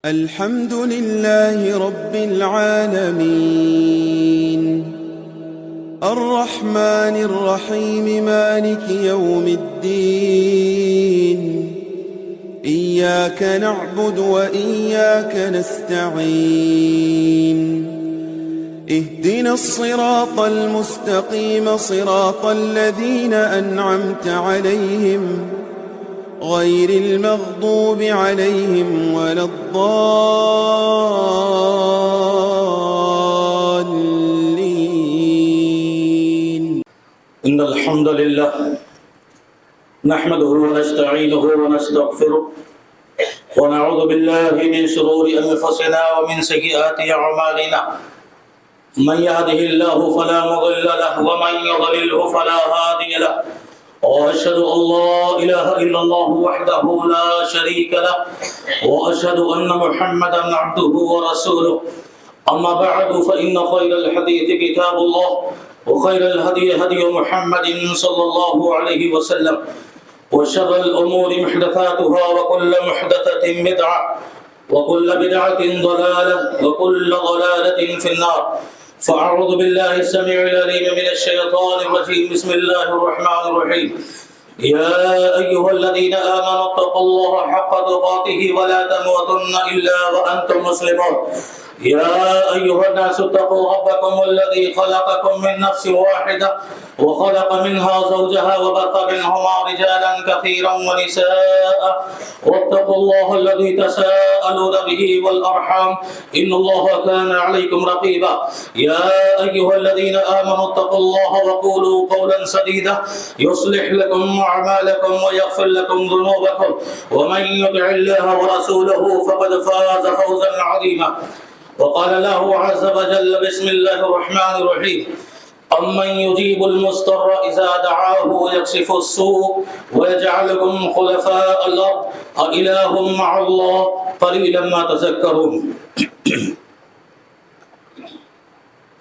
الحمد لله رب العالمين الرحمن الرحيم مالك يوم الدين إياك نعبد وإياك نستعين اهدنا الصراط المستقيم صراط الذين أنعمت عليهم غير المغضوب عليهم ولا الضالين. إن الحمد لله نحمده ونستعينه ونستغفره ونعوذ بالله من شرور أنفسنا ومن سيئات أعمالنا من يهده الله فلا مضل له ومن يضلله فلا هادي له وأشهد أن لا إله إلا الله وحده لا شريك له وأشهد أن محمدا عبده ورسوله أما بعد فإن خير الحديث كتاب الله وخير الهدي هدي محمد صلى الله عليه وسلم وشر الأمور محدثاتها وكل محدثة بدعة وكل بدعة ضلالة وكل ضلالة في النار. فأعوذ بالله السميع العليم من الشيطان الرجيم. بسم الله الرحمن الرحيم. يا أيها الذين آمنوا اتقوا الله حق تقاته ولا تموتن إلا وأنتم مسلمون. يا أيها الناس اتقوا ربكم الذي خلقكم من نفس واحدة وخلق منها زوجها وبث منهما رجالا كثيرا ونساء واتقوا الله الذي تساءلون به والأرحام إن الله كان عليكم رقيبا. يا أيها الذين آمنوا اتقوا الله وقولوا قولا سديدا يصلح لكم أعمالكم ويغفر لكم ذنوبكم ومن يطع الله ورسوله فقد فاز فوزا عظيما. وقال الله عز وجل بسم الله الرحمن الرحيم. أمن يجيب المضطر إذا دعاه ويكشف السوء ويجعلكم خلفاء الأرض أإله مع الله قليلا ما تذكرون.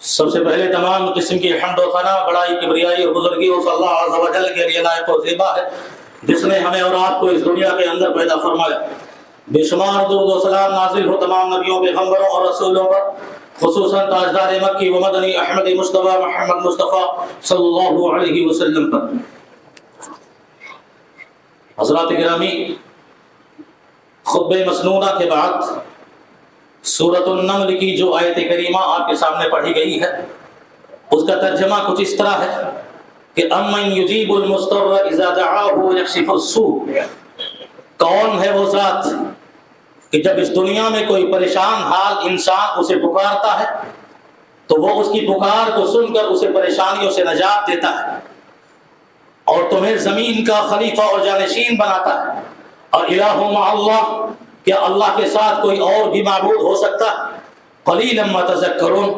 سب سے پہلے تمام قسم کی حمد و ثنا بڑائی کبریائی اور بزرگی اس اللہ عز و جل کے لیے لائق و زیبا ہے جس نے ہمیں اور آپ کو اس دنیا کے اندر پیدا فرمایا. بے شمار درود و سلام نازل ہو تمام نبیوں پیغمبروں اور رسولوں پر، خصوصاً تاجدار مکی و مدنی احمد مصطفیٰ محمد مصطفیٰ صلی اللہ علیہ وسلم پر. حضرات گرامی، خطبہ مسنونہ کے بعد سورۃ النمل کی جو آیت کریمہ آپ کے سامنے پڑھی گئی ہے اس کا ترجمہ کچھ اس طرح ہے کہ امن یجیب المضطر اذا دعاہ ویکشف السوء. کون ہے وہ ذات کہ جب اس دنیا میں کوئی پریشان حال انسان اسے پکارتا ہے تو وہ اس کی پکار کو سن کر اسے پریشانیوں سے نجات دیتا ہے اور تمہیں زمین کا خلیفہ اور جانشین بناتا ہے. اور الہ مع اللہ، کیا اللہ کے ساتھ کوئی اور بھی معبود ہو سکتا ہے؟ قلیلا ما تذکرون،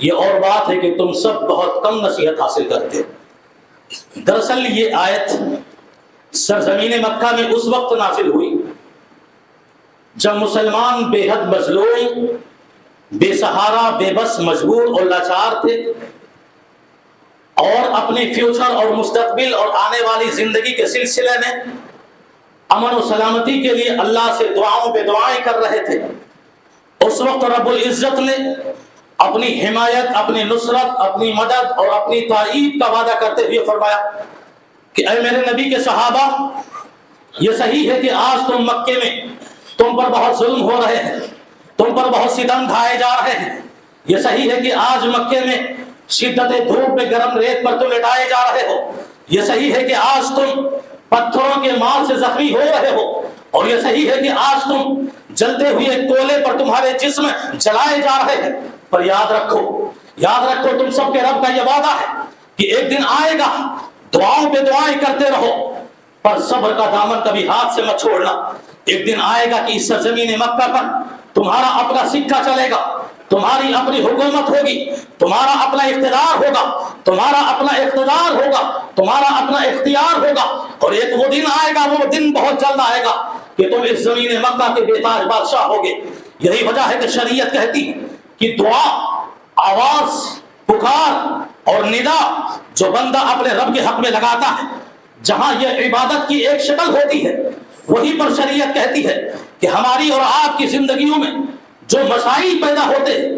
یہ اور بات ہے کہ تم سب بہت کم نصیحت حاصل کرتے ہو. دراصل یہ آیت سرزمین مکہ میں اس وقت نازل ہوئی جب مسلمان بے حد مظلوم، بے سہارا، بے بس، مجبور اور لاچار تھے اور اپنے فیوچر اور مستقبل اور آنے والی زندگی کے سلسلے میں امن و سلامتی کے لیے اللہ سے دعاؤں پہ دعائیں کر رہے تھے. اس وقت رب العزت نے اپنی حمایت، اپنی نصرت، اپنی مدد اور اپنی تائید کا وعدہ کرتے ہوئے فرمایا کہ اے میرے نبی کے صحابہ، یہ صحیح ہے کہ آج تم مکے میں تم پر بہت ظلم ہو رہے ہیں، تم پر بہت ستم ڈھائے جا رہے ہیں. یہ صحیح ہے کہ آج مکے میں شدت دھوپ میں گرم ریت پر تم لٹائے جا رہے ہو. یہ صحیح ہے کہ آج تم پتھروں کے مار سے زخمی ہو رہے ہو. اور یہ صحیح ہے کہ آج تم جلتے ہوئے کولے پر تمہارے جسم جلائے جا رہے ہیں. پر یاد رکھو تم سب کے رب کا یہ وعدہ ہے کہ ایک دن آئے گا، دعاؤں پہ دعائیں کرتے رہو پر صبر کا دامن کبھی ہاتھ سے مت چھوڑنا. ایک دن آئے گا کہ اس سرزمین مکہ پر تمہارا اپنا سکہ چلے گا، تمہاری اپنی حکومت ہوگی، تمہارا اپنا اقتدار ہوگا، تمہارا اپنا اقتدار ہوگا، تمہارا اپنا اختیار ہوگا. اور ایک وہ دن آئے گا، وہ دن بہت جلد آئے گا کہ تم اس زمین مکہ کے بے تاج بادشاہ ہوگے. یہی وجہ ہے کہ شریعت کہتی ہے کہ دعا، آواز، پکار اور ندا جو بندہ اپنے رب کے حق میں لگاتا ہے، جہاں یہ عبادت کی ایک شکل ہوتی ہے وہیں پر شریعت کہتی ہے کہ ہماری اور آپ کی زندگیوں میں جو مسائل پیدا ہوتے ہیں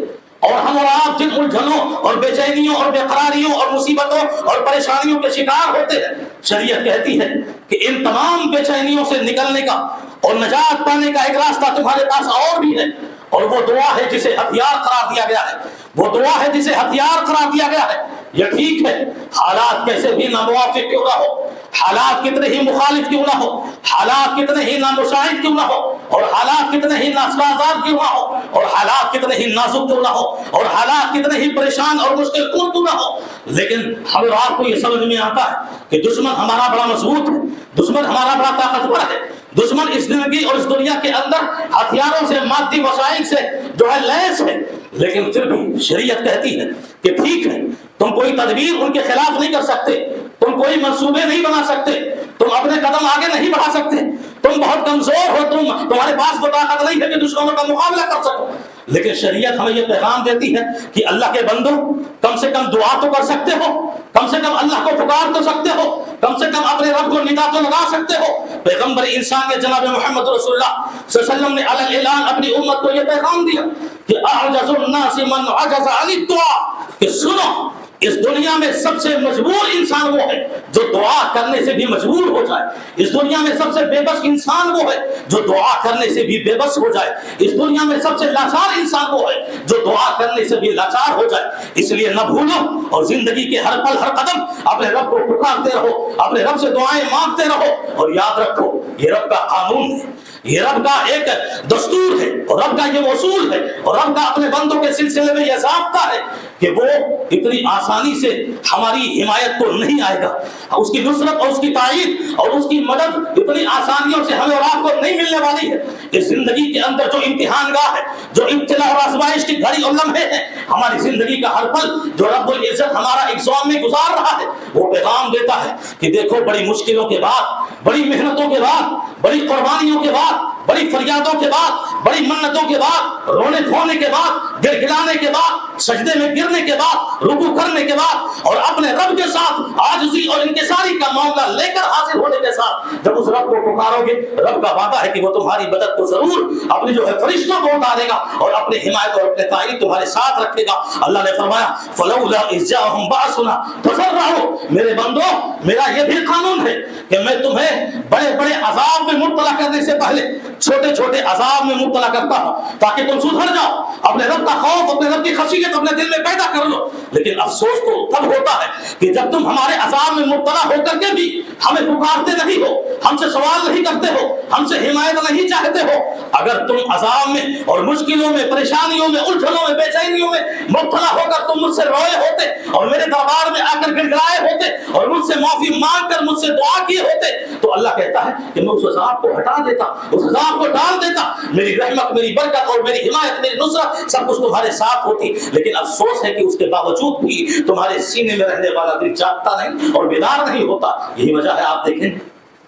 اور ہم اور آپ جن الجھنوں اور بے چینیوں اور بے قراریوں اور مصیبتوں اور پریشانیوں کے شکار ہوتے ہیں، شریعت کہتی ہے کہ ان تمام بے چینیوں سے نکلنے کا اور نجات پانے کا ایک راستہ تمہارے پاس اور بھی ہے، اور وہ دعا ہے جسے ہتھیار قرار دیا گیا ہے، وہ دعا ہے جسے ہتھیار قرار دیا گیا ہے۔ یہ ٹھیک ہے حالات کیسے بھی ناموافق کیوں نہ ہو، حالات کتنے ہی مخالف کیوں نہ ہو، حالات کتنے ہی نامساعد کیوں نہ ہو، اور حالات کتنے ہی ناسازگار کیوں نہ ہو، اور حالات کتنے ہی نازک کیوں نہ ہو، اور حالات کتنے ہی پریشان اور مشکل کیوں نہ ہو، لیکن ہم اور آپ کو یہ سمجھ میں آتا ہے کہ دشمن ہمارا بڑا مضبوط ہے، دشمن ہمارا بڑا طاقتور ہے، دشمن اس زندگی اور اس دنیا کے اندر ہتھیاروں سے، مادی وسائل سے جو ہے لیس ہے، لیکن پھر بھی شریعت کہتی ہے کہ ٹھیک ہے تم کوئی تدبیر ان کے خلاف نہیں کر سکتے، تم کوئی منصوبے نہیں بنا سکتے، تم اپنے قدم آگے نہیں بڑھا سکتے، تم بہت کمزور ہو، تمہارے پاس وہ طاقت نہیں ہے کہ دشمنوں کا مقابلہ کر سکو، لیکن شریعت ہمیں یہ پیغام دیتی ہے کہ اللہ کے بندو کم سے کم دعا تو کر سکتے ہو، کم سے کم اللہ کو پکار تو سکتے ہو، کم سے کم اپنے رب کو ندا تو لگا سکتے ہو۔ پیغمبر انسان کے جناب محمد رسول اللہ صلی اللہ علیہ وسلم نے علی الاعلان اپنی امت کو یہ پیغام دیا کہ اعجز الناس من عجز عن الدعاء، کہ سنو اس دنیا میں سب سے مجبور انسان وہ ہے جو دعا کرنے سے بھی مجبور ہو جائے، اس دنیا میں سب سے بے بس انسان وہ ہے جو دعا کرنے سے بھی بے بس ہو جائے، اس دنیا میں سب سے لاچار انسان وہ ہے جو دعا کرنے سے بھی لاچار ہو جائے۔ اس لیے نہ بھولو اور زندگی کے ہر پل ہر قدم اپنے رب کو پکارتے رہو، اپنے رب سے دعائیں مانگتے رہو، اور یاد رکھو یہ رب کا قانون ہے، یہ رب کا ایک دستور ہے، اور رب کا یہ اصول ہے، اور رب کا اپنے بندوں کے سلسلے میں یہ ضابطہ ہے کہ وہ اتنی آسانی سے ہماری حمایت کو نہیں آئے گا، اس کی نصرت اور اس کی تائید اور اس کی مدد اتنی آسانیوں سے ہمیں اور آپ کو نہیں ملنے والی ہے۔ اس زندگی کے اندر جو امتحان گاہ ہے، جو ابتلا اور آزمائش کی گھڑی اور لمحے ہیں، ہماری زندگی کا ہر پل جو رب العزت ہمارا ایگزام میں گزار رہا ہے، وہ پیغام دیتا ہے کہ دیکھو بڑی مشکلوں کے بعد، بڑی محنتوں کے بعد، بڑی قربانیوں کے بعد، بڑی فریادوں کے بعد، بڑی منتوں کے بعد، رونے دھونے کے بعد، گر گرانے کے بعد، سجدے میں گرنے کے بعد، رکوع کرنے کے بعد، اور اپنے رب کے ساتھ عاجزی اور انکساری کا معاملہ لے کر حاضر ہونے کے ساتھ جب اس رب کو پکارو گے، رب کا وعدہ ہے کہ وہ تمہاری مدد کو ضرور اپنی جو ہے فرشتوں کو اتارے گا اور اپنی حمایت اور اپنے تائید تمہارے ساتھ رکھے گا۔ اللہ نے فرمایا فلولا اذ جاءهم بأسنا تضرعوا، میرے بندو میرا یہ بھی قانون ہے کہ میں تمہیں بڑے بڑے عذاب میں مبتلا کرنے سے پہلے چھوٹے چھوٹے عذاب میں مبتلا کرتا ہوں تاکہ تم سدھر جاؤ، اپنے رب کا خوف، اپنے رب کی خشیت اپنے دل میں پیدا کر لو۔ لیکن افسوس تو تب ہوتا ہے کہ جب تم ہمارے عذاب میں مبتلا ہو کر کے بھی ہمیں پکارتے نہیں ہو، ہم سے سوال نہیں کرتے ہو، ہم سے حمایت نہیں چاہتے ہو۔ اگر تم عذاب میں اور مشکلوں میں، پریشانیوں میں، الجھنوں میں، بے چینیوں میں مبتلا ہو کر تم مجھ سے روئے ہوتے اور میرے دربار میں آ کر گڑ گڑائے ہوتے اور مجھ سے معافی مانگ کر مجھ سے دعا کیے ہوتے، تو اللہ کہتا ہے کہ میں اس عذاب کو ہٹا دیتا، اس عذاب کو ڈال دیتا، میری رحمت، میری برکت اور میری حمایت، میری نصرت سب کچھ تمہارے ساتھ ہوتی۔ لیکن افسوس ہے کہ اس کے باوجود بھی تمہارے سینے میں رہنے والا دل جاگتا نہیں اور بیدار نہیں ہوتا۔ یہی وجہ ہے آپ دیکھیں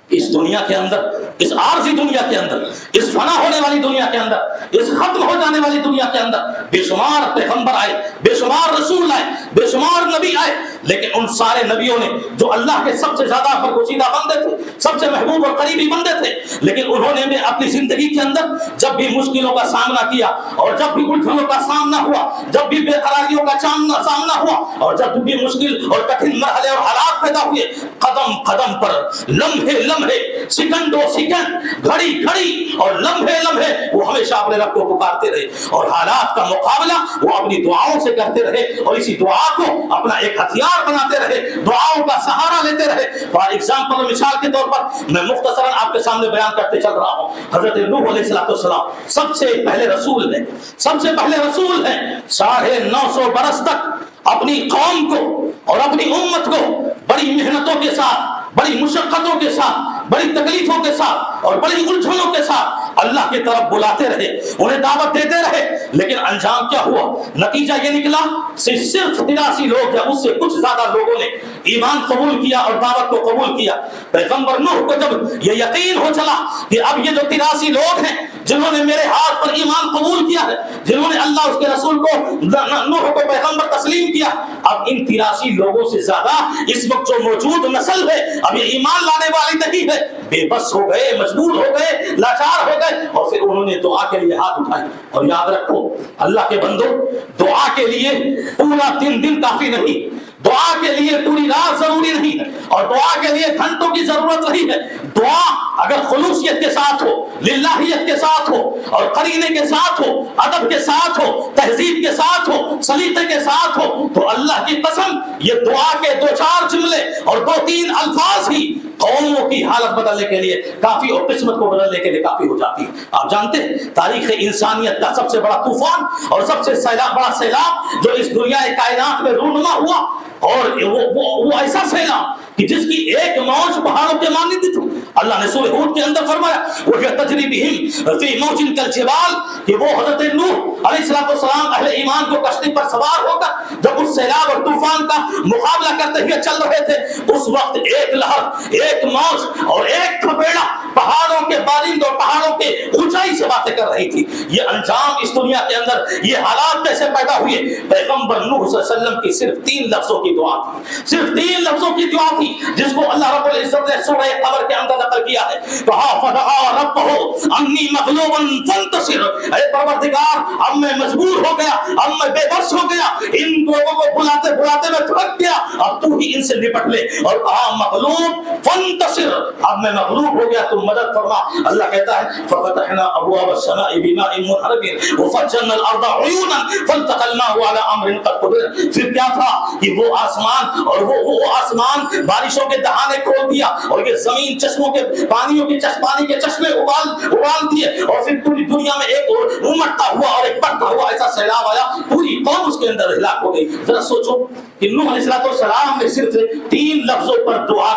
اس دنیا کے اندر، اس عارضی دنیا کے اندر، اس فنا ہونے والی دنیا کے اندر، اس ختم ہو جانے والی دنیا کے اندر بے شمار پیغمبر آئے، بے شمار رسول آئے، بے شمار نبی آئے، لیکن ان سارے نبیوں نے جو اللہ کے سب سے زیادہ برگزیدہ بندے تھے، سب سے محبوب اور قریبی بندے تھے، لیکن انہوں نے اپنی زندگی کے اندر جب بھی مشکلوں کا سامنا کیا اور جب بھی الجھنوں کا سامنا ہوا، جب بھی بے قراریوں کا سامنا ہوا اور جب بھی مشکل اور کٹھن مرحلے اور حالات پیدا ہوئے، قدم قدم پر، لمحے لمحے، سیکنڈ و سیکنڈ، گھڑی گھڑی اور لمحے لمحے وہ ہمیشہ اپنے رب کو پکارتے رہے اور حالات کا مقابلہ وہ اپنی دعاؤں سے کرتے رہے اور اسی دعا کو اپنا ایک ہتھیار بناتے رہے، دعاؤں کا سہارا لیتے رہے۔ فار ایگزامپل، مثال کے طور پر میں مختصراً آپ کے سامنے بیان کرتے چل رہا ہوں، حضرت نوح علیہ السلام سب سے پہلے رسول ہیں، سب سے پہلے رسول ہیں۔ 950 برس تک اپنی قوم کو اور اپنی امت کو بڑی محنتوں کے ساتھ، بڑی مشقتوں کے ساتھ، بڑی تکلیفوں کے ساتھ اور بڑی الجھنوں کے ساتھ اللہ کی طرف بلاتے رہے، انہیں دعوت دیتے رہے، لیکن انجام کیا ہوا؟ نتیجہ یہ نکلا صرف 83 لوگ یا اس سے کچھ زیادہ لوگوں نے ایمان قبول کیا اور دعوت کو قبول کیا۔ پیغمبر نوح کو جب یہ یقین ہو چلا کہ اب یہ جو 83 لوگ ہیں جنہوں نے میرے ہاتھ پر ایمان قبول کیا ہے، جنہوں نے اللہ اس کے رسول کو نوح کو پیغمبر تسلیم کیا. اب ان 83 لوگوں سے زیادہ اس وقت جو موجود نسل ہے اب یہ ایمان لانے والی نہیں ہے، بے بس ہو گئے، مجبور ہو گئے، لاچار ہو گئے، اور پھر انہوں نے دعا کے لیے ہاتھ اٹھائے. اور یاد رکھو اللہ کے بندو، دعا کے لیے پورا دن کافی نہیں، دعا کے لیے پوری رات ضروری نہیں ہے، اور دعا کے لیے گھنٹوں کی ضرورت نہیں ہے. دعا اگر خلوصیت کے ساتھ ہو، للہیت کے ساتھ ہو، اور قرینے کے ساتھ ہو، ادب کے ساتھ ہو، تہذیب کے ساتھ ہو، سلیقے کے ساتھ ہو، تو اللہ کی قسم یہ دعا کے 2-4 جملے اور 2-3 الفاظ ہی قوموں کی حالت بدلنے کے لیے کافی، اور قسمت کو بدلنے کے لیے کافی ہو جاتی ہے. آپ جانتے ہیں تاریخ انسانیت کا سب سے بڑا طوفان اور سب سے بڑا سیلاب جو اس دنیا کائنات میں رونما ہوا، اور وہ ایسا سیلاب کہ جس کی ایک موج پہاڑوں کے مانند تھی. اللہ نے سورہ ہود کے اندر فرمایا وَهِيَ تَجْرِي بِهِمْ فِي مَوْجٍ كَالْجِبَالِ، کہ وہ حضرت نوح علیہ السلام اہل ایمان کو کشتی پر سوار ہو کر جب اس سیلاب اور طوفان کا مقابلہ کرتے ہوئے چل رہے تھے، اس وقت ایک لہر، ایک موج اور ایک تھپیڑا پہاڑوں کے بارند اور پہاڑوں کے اونچائی سے باتیں کر رہی تھی. یہ انجام اس دنیا کے اندر یہ حالات کیسے پیدا ہوئے؟ پیغمبر نوح صلی اللہ علیہ وسلم کی صرف 3 لفظوں کی دعا تھی، صرف 3 لفظوں کی دعا تھی، جس کو اللہ رب العزت نے سورہ قمر کے اندر نقل کیا ہے. کہا فدعا ربہ انی مغلوب فانتصر، اے پروردگار اب میں مجبور ہو گیا، اب میں بے بس ہو گیا، ان لوگوں کو بلاتے بلاتے میں تھک گیا، اب تو ہی ان سے نپٹ لے. اور کہا مغلوب فانتصر، اب میں مغلوب ہو گیا تو مدد فرما. اللہ کہتا ہے ففتحنا ابواب السماء بماء منهمر وفجرنا الارض عيونا فالتقى الماء على امر قد قدر. پھر کیا تھا کہ وہ آسمان اور وہ آسمان بارشوں کے دہانے کھول دیا، اور یہ زمین چشموں کے پانی کے چشمے ابال دیے، اور پھر پوری دنیا میں ایک امٹتا ہوا اور ایک بڑھتا ہوا ایسا سیلاب آیا، پوری قوم اس کے اندر ہلاک ہو گئی. ذرا سوچو کہ نوح علیہ السلام نے صرف 3 لفظوں پر دعا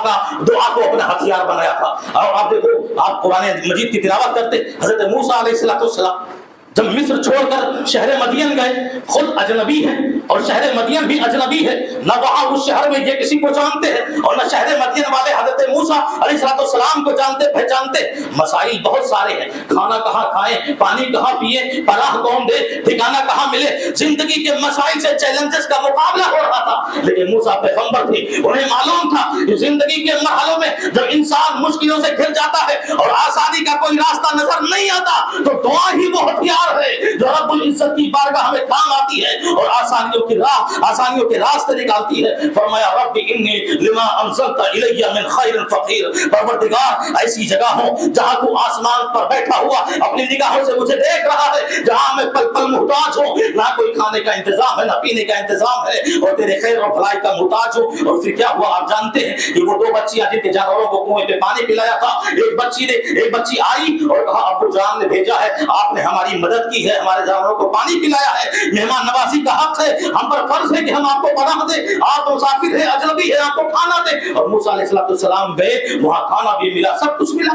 کو اپنا ہتھیار بنایا تھا. اور آپ دیکھو، آپ قرآن مجید کی تلاوت کرتے، حضرت موسیٰ علیہ السلام جب مصر چھوڑ کر شہر مدین گئے، خود اجنبی ہیں اور شہر مدین بھی اجنبی ہے، نہ وہاں اس شہر میں یہ کسی کو جانتے ہیں اور نہ شہر مدین والے حضرت موسیٰ علیہ السلام کو جانتے پہچانتے. مسائل بہت سارے ہیں، کھانا کہاں کھائیں، پانی کہاں پیئیں، پناہ کون دے، ٹھکانہ کہاں ملے، زندگی کے مسائل سے چیلنجز کا مقابلہ ہو رہا تھا. لیکن موسیٰ پیغمبر تھے، انہیں معلوم تھا کہ زندگی کے مرحلوں میں جب انسان مشکلوں سے گھر جاتا ہے اور آسانی کا کوئی راستہ نظر نہیں آتا تو دعا ہی وہ ہتھیار ہے جو رب العزت کی بارگاہ میں کام آتی ہے اور آسانیوں کے راستے نکالتی ہے. فرمایا رب انی لما انزلت الی من خیر فقیر، پروردگار ایسی جگہ ہوں جہاں تو آسمان پر بیٹھا ہوا اپنی نگاہوں سے مجھے دیکھ رہا ہے، جہاں میں پل پل محتاج ہوں، نہ کوئی کھانے کا انتظام ہے نہ پینے کا انتظام ہے، اور تیرے خیر اور بھلائی کا محتاج ہوں. اور پھر کیا ہوا آپ جانتے ہیں کہ وہ 2 بچیاں جن کے جانوروں کو کنویں پہ پانی پلایا تھا، ایک بچی آئی اور کہا ابو جان نے بھیجا ہے، آپ نے ہماری مدد کی ہے، ہمارے جانوروں کو پانی پلایا ہے، مہمان نوازی کا حق ہے، ہم پر فرض ہے کہ ہم آپ کو پناہ دیں، آپ مسافر ہیں، اجنبی ہیں، آپ کو کھانا دیں. اور موسیٰ علیہ السلام گئے، وہاں کھانا بھی ملا، سب کچھ ملا.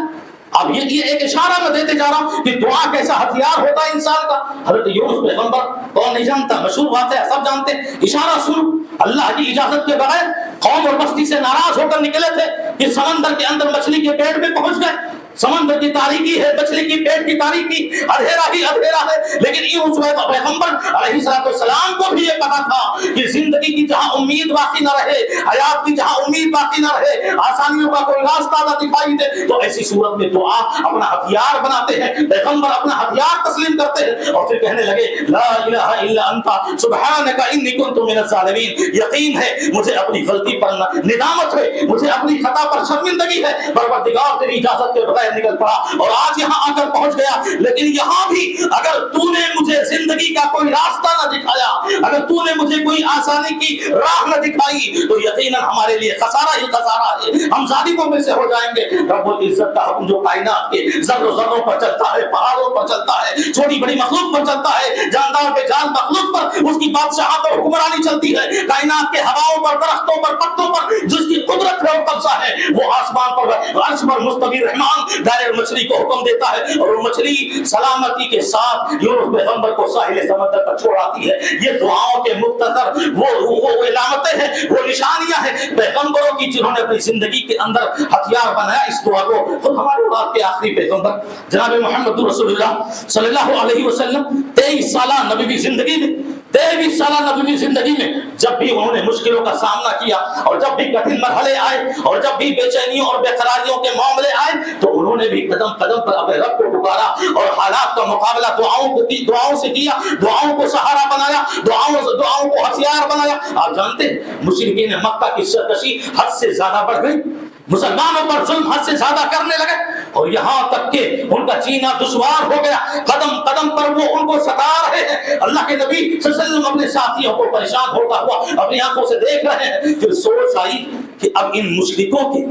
اب یہ ایک اشارہ میں دیتے جا رہا ہوں کہ دعا کیسا ہتھیار ہوتا ہے انسان کا. حضرت یونس پیغمبر کون نہیں جانتا، مشہور بات ہے، سب جانتے ہیں. اشارہ سنو، اللہ کی اجازت کے بغیر قوم اور بستی سے ناراض ہو کر نکلے تھے کہ سمندر کے اندر مچھلی کے پیٹ میں پہنچ گئے. سمندر کی تاریکی ہے، مچھلی کی پیٹ کی تاریکی، اندھیرا ہی اندھیرا ہے. لیکن یونس پیغمبر علیہ السلام کو بھی یہ پتا تھا کہ زندگی کی جہاں امید باقی نہ رہے، حیات کی جہاں امید باقی نہ رہے، آسانیوں کا کوئی راستہ نہ دکھائی دے، تو ایسی صورت میں دعا اپنا ہتھیار بناتے ہیں. پیغمبر اپنا ہتھیار تسلیم کرتے ہیں اور پھر کہنے لگے لا الہ الا انت سبحانک انی کنت من الظالمین. یقین ہے مجھے اپنی غلطی پر ندامت ہے، مجھے اپنی خطا پر شرمندگی ہے، پروردگار تیری اجازت کے بغیر نکل پڑا اور آج یہاں آ کر پہنچ گیا. لیکن یہاں بھی اگر تو نے مجھے زندگی کا کوئی راستہ نہ دکھایا، اگر تو نے مجھے کوئی آسانی کی راہ نہ دکھائی تو یقیناً ہمارے لیے خسارہ ہی خسارہ ہے، ہم ظالموں میں سے ہو جائیں گے. رب العزت کا حکم جو کائنات کے ذروں ذروں پر چلتا ہے، پہاڑوں پر چلتا ہے، چھوٹی بڑی مخلوق پر چلتا ہے، جاندار بے جان مخلوق پر اس کی بادشاہت اور حکمرانی چلتی ہے، کائنات کے ہواؤں پر، درختوں پر، پتوں پر جس کی قدرت ہے اور قبضہ ہے، وہ آسمان پر عرش پر مستوی رحمان دائرے مچھلی کو حکم دیتا ہے اور وہ مچھلی سلامتی کے ساتھ یونس پیغمبر کو ساحل سمندر پر چھوڑ آتی ہے. یہ دعاؤں کے مختصر وہ علامتیں ہیں، وہ نشانیاں ہیں پیغمبروں کی جنہوں نے اپنی زندگی کے اندر ہتھیار بنایا اس دعا کو. تو ہمارے اور آپ کے آخری پیغمبر جناب محمد رسول اللہ صلی اللہ علیہ وسلم 23 سالہ نبوی زندگی میں 23 سالہ نبوی زندگی میں جب بھی انہوں نے مشکلوں کا سامنا کیا اور جب بھی کٹھن مرحلے آئے اور جب بھی بے چینیوں اور بے قراریوں کے معاملے آئے تو انہوں نے بھی قدم قدم پر اپنے رب کو پکارا اور حالات کا مقابلہ دعاؤں سے کیا، دعاؤں کو سہارا بنایا، دعاؤں کو ہتھیار بنایا. آپ جانتے ہیں مشرکین مکہ کی سرکشی حد سے زیادہ بڑھ گئی، مسلمانوں پر ظلم حد سے زیادہ کرنے لگے اور یہاں تک کہ ان کا جینا دشوار ہو گیا. قدم قدم پر وہ ان کو ستا رہے ہیں. اللہ کے نبی صلی اللہ علیہ وسلم اپنے ساتھیوں کو پریشان ہوتا ہوا اپنی آنکھوں سے دیکھ رہے ہیں. پھر سوچ آئی کہ اب ان مشرکوں کے،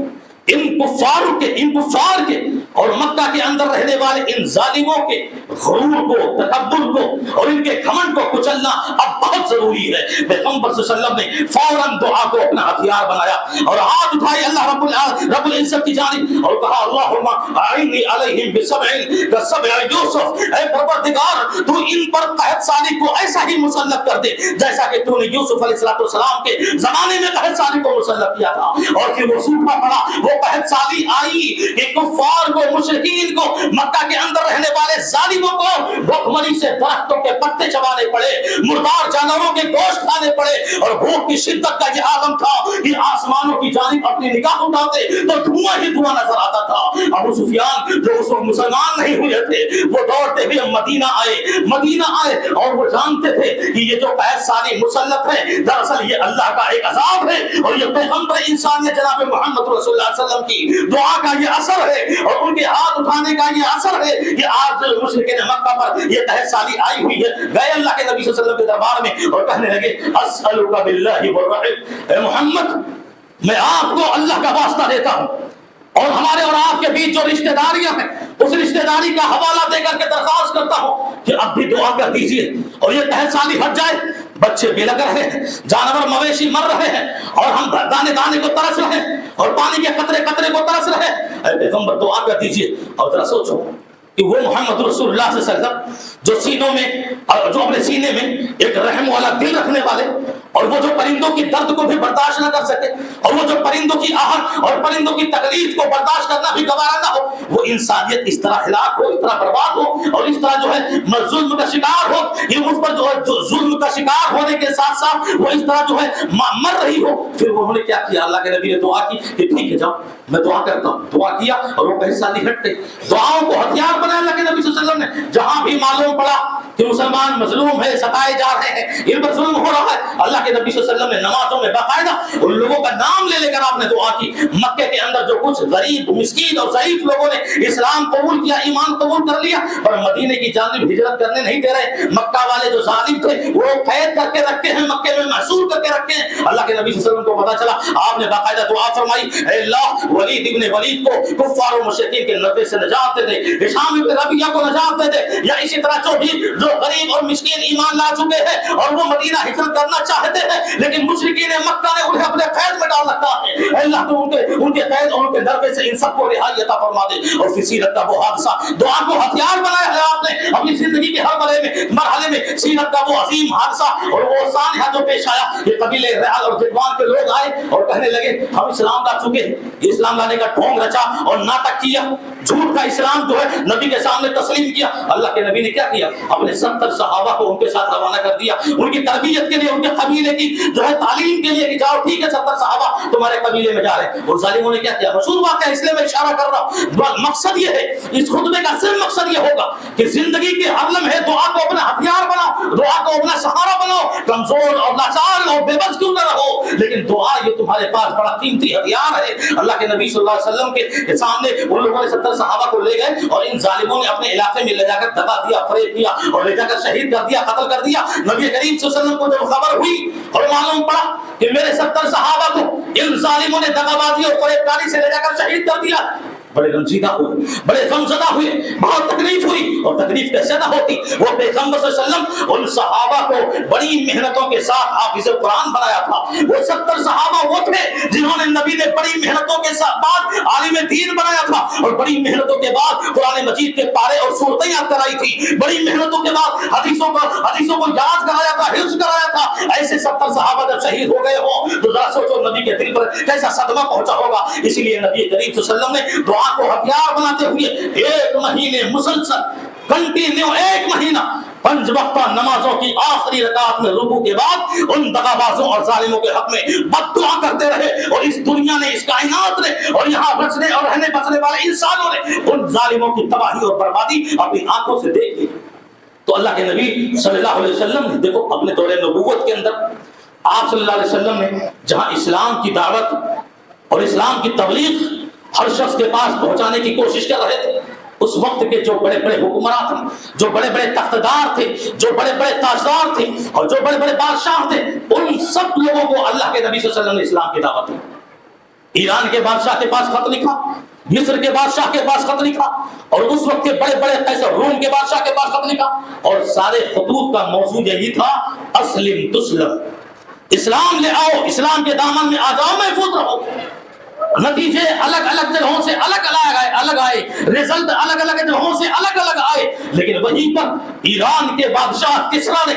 ان کفار کے اور مکہ کے اندر رہنے والے ان ظالموں کے غرور کو، تکبر کو اور ان کے گھمنڈ کو کچلنا اب بہت ضروری ہے. پیغمبر صلی اللہ علیہ وسلم نے فوراً دعا کو اپنا ہتھیار بنایا اور ہاتھ اٹھائے اللہ رب العزت کی جانب اور کہا اللہم اعنی علیہم بسبع کسبع یوسف. اے پروردگار تو ان پر قحط سالی کو ایسا ہی مسلط کر دے جیسا کہ تو نے یوسف علیہ السلام کے زمانے میں قحط سالی کو مسلط کیا تھا. اور پھر وہ سوکھا پڑا، وہ قحط سالی آئی کہ کفار کو، مشرکین کو، مکہ کے اندر رہنے والے ظالموں کو بھوکمری سے درختوں کے پتے چبانے پڑے، مردار جانوروں کے گوشت کھانے پڑے اور بھوک کی شدت کا یہ عالم تھا کہ آسمانوں کی جانب اپنی نگاہ اٹھاتے تو دھواں ہی دھواں نظر آتا تھا. ابو سفیان جو اس وقت مسلمان نہیں ہوئے تھے وہ دوڑتے ہوئے مدینہ آئے اور وہ جانتے تھے کہ یہ جو قحط سالی مسلط ہے دراصل یہ اللہ کا ایک عذاب ہے اور یہ پیغمبر انسانیت جناب محمد رسول اللہ صلی اللہ علیہ وسلم کی دعا کا یہ اثر ہے اور ان کے ہاتھ اٹھانے کا یہ اثر ہے کہ آج مشرکین مکہ پر یہ قحط سالی آئی ہوئی ہے. گئے اللہ کے نبی صلی اللہ علیہ وسلم کے دربار میں اور کہنے لگے اسألک باللہ والرحم، اے محمد میں آپ کو اللہ کا واسطہ دیتا ہوں اور ہمارے اور آپ کے بیچ جو رشتہ داریاں ہیں اس رشتہ داری کا حوالہ دے کر کے درخواست کرتا ہوں کہ اب بھی دعا کر دیجیے اور یہ قحط سالی ہٹ جائے. بچے بلک رہے ہیں، جانور مویشی مر رہے ہیں اور ہم دانے دانے کو ترس رہے ہیں اور پانی کے قطرے قطرے کو ترس رہے ہیں. اے پیغمبر دعا کر دیجیے. اور ذرا سوچو کہ وہ محمد رسول اللہ صلی اللہ علیہ وسلم جو سینوں میں، جو اپنے سینے میں ایک رحم والا دل رکھنے والے اور وہ جو پرندوں کی درد کو بھی برداشت نہ کر سکے اور وہ جو پرندوں کی آہٹ اور پرندوں کی تکلیف کو برداشت کرنا بھی گوارا نہ ہو، وہ انسانیت اس طرح ہلاک ہو، اس طرح برباد ہو اور اس طرح جو ہے ظلم کا شکار ہو، یہ اس پر جو ہے ظلم کا شکار ہونے کے ساتھ ساتھ وہ اس طرح جو ہے مر رہی ہو. پھر انہوں نے کیا کیا؟ اللہ کے نبی نے دعا کی کہ ٹھیک ہے جاؤ میں دعا کرتا ہوں. دعا کیا اور وہ قحط سالی ہٹ گئی. دعاؤں کو ہتھیار بنایا اللہ کے نبی صلی اللہ علیہ وسلم نے. جہاں بھی معلوم پڑا کہ مسلمان مظلوم ہے، ستائے جا رہے ہیں، ان پر ظلم ہو رہا ہے، اللہ کے نبی صلی اللہ علیہ وسلم نے نمازوں میں باقاعدہ ان لوگوں کا نام لے لے کر آپ نے دعا کی. مکے کے اندر جو کچھ غریب، مسکین اور ضعیف لوگوں نے اسلام قبول کیا، ایمان قبول کر لیا پر مدینے کی جانب ہجرت کرنے نہیں دے رہے، مکہ والے جو ظالم تھے وہ قید کر کے رکھے ہیں، مکے میں محصور کر کے رکھے ہیں. اللہ کے نبی صلی اللہ علیہ وسلم کو پتا چلا، آپ نے باقاعدہ دعا فرمائی اے اللہ ولید ابن ولید کو کفار و مشرکین کے نفع سے نجات دے دے، ہشام ابن ربیعہ کو نجات دے دے، یا اسی طرح جو غریب اور مسکین ایمان لا چکے ہیں اور وہ مدینہ ہجرت کرنا چاہتے ہیں لیکن مشرکین مکہ نے انہیں اپنے قید میں ڈال رکھا ہے. اللہ تو ان کے قید اور ان کے نفع سے ان سب کو رہائی عطا فرما دے. اور پھر سیرت کا وہ حادثہ، دعا کو ہتھیار بنایا ہے آپ نے اپنی زندگی کے ہر مرحلے میں. سیرت کا وہ عظیم حادثہ اور وہ سانحہ جو پیش آیا، یہ قبیلے رعل اور ذکوان کے لوگ آئے اور کہنے لگے ہم اسلام لا چکے ہیں. اسلام لانے کا ڈھونگ رچا اور ناٹک کیا، جھوٹ کا اسلام جو ہے نبی کے سامنے تسلیم کیا. اللہ کے نبی نے کیا کیا؟ اپنے 70 صحابہ کو ان کے ساتھ روانہ کر دیا، ان کی تربیت کے لیے، ان کے قبیلے کی جو ہے تعلیم کے لیے کہ جاؤ ٹھیک ہے 70 صحابہ تمہارے قبیلے میں جا رہے ہیں. اور ظالموں نے کیا کیا؟ مشہور واقعہ اس لیے میں اشارہ کر رہا ہوں، مقصد یہ ہے، اس خطبے کا صرف مقصد یہ ہوگا کہ زندگی کے ہر لمحے دعا کو اپنا ہتھیار بناؤ، دعا کو اپنا سہارا بناؤ. کمزور اور لاچار اور بے بس کیوں نہ رہو لیکن دعا یہ تمہارے پاس بڑا قیمتی ہتھیار ہے. اللہ کے نبی صلی اللہ علیہ وسلم کے سامنے ان لوگوں نے 70 صحابہ کو لے گئے اور ان ظالموں نے اپنے علاقے میں لے جا کر دبا دیا، فریب کیا اور لے جا کر شہید کر دیا، قتل کر دیا. نبی کریم صلی اللہ علیہ وسلم کو جب خبر ہوئی اور معلوم پڑا کہ میرے 70 صحابہ کو ان ظالموں نے دغا بازی اور فریب کاری سے لے جا کر شہید کر دیا بڑے رنجیدہ ہوئے، بڑے غمزدہ ہوئے، بہت تکلیف ہوئی، اور تکلیف کیسے نہ ہوتی، وہ پیغمبر صلی اللہ علیہ وسلم ان صحابہ کو بڑی محنتوں کے ساتھ حافظ قرآن بنایا تھا۔ وہ 70 صحابہ وہ تھے جنہوں نے نبی نے بڑی محنتوں کے بعد عالم دین بنایا تھا، اور بڑی محنتوں کے بعد قرآن مجید کے پارے اور صورتیں یاد کرائی تھی، بڑی محنتوں کے بعد حدیثوں کو یاد کرایا تھا، حفظ کرایا تھا۔ ایسے 70 صحابہ جب شہید ہو گئے ہوں تو ذرا سوچو نبی کے دل پر کیسا صدمہ پہنچا ہوگا۔ اسی لیے نبی کریم صلی اللہ علیہ وسلم نے دعا کو ہتھیار بناتے ہوئے 1 مہینے مسلسل کنٹینیو 1 مہینہ 5 وقتہ نمازوں کی آخری رکعت میں رکوع کے بعد ان دغابازوں اور ظالموں کے حق میں بد دعا کرتے رہے، اور اس دنیا نے، اس کائنات نے، اور یہاں بچنے اور رہنے بسنے والے انسانوں نے ان ظالموں کی تباہی اور بربادی اپنی آنکھوں سے دیکھ لی۔ تو اللہ کے نبی صلی اللہ علیہ وسلم نے دیکھو اپنے دور نبوت کے اندر آپ صلی اللہ علیہ وسلم نے جہاں اسلام کی دعوت اور اسلام کی تبلیغ ہر شخص کے پاس پہنچانے کی کوشش کر رہے تھے، اس وقت کے جو بڑے بڑے حکمراں تھے، جو بڑے بڑے تختدار تھے، جو بڑے بڑے تاجدار تھے، اور جو بڑے بڑے بادشاہ تھے، ان سب لوگوں کو اللہ کے نبی صلی اللہ علیہ وسلم نے اسلام کی دعوت دی۔ ایران کے بادشاہ کے پاس خط لکھا، مصر کے بادشاہ کے پاس خط لکھا، اور اس وقت کے بڑے بڑے قیصر روم کے بادشاہ کے پاس خط لکھا، اور سارے خطوط کا موضوع یہی تھا، اسلم تسلم، اسلام لے آؤ، اسلام کے دامن میں آ جاؤ، محفوظ رہو۔ نتیجے الگ الگ جگہوں سے الگ آئے، رزلٹ الگ الگ جگہوں سے الگ الگ آئے، لیکن وہیں پر ایران کے بادشاہ کسریٰ نے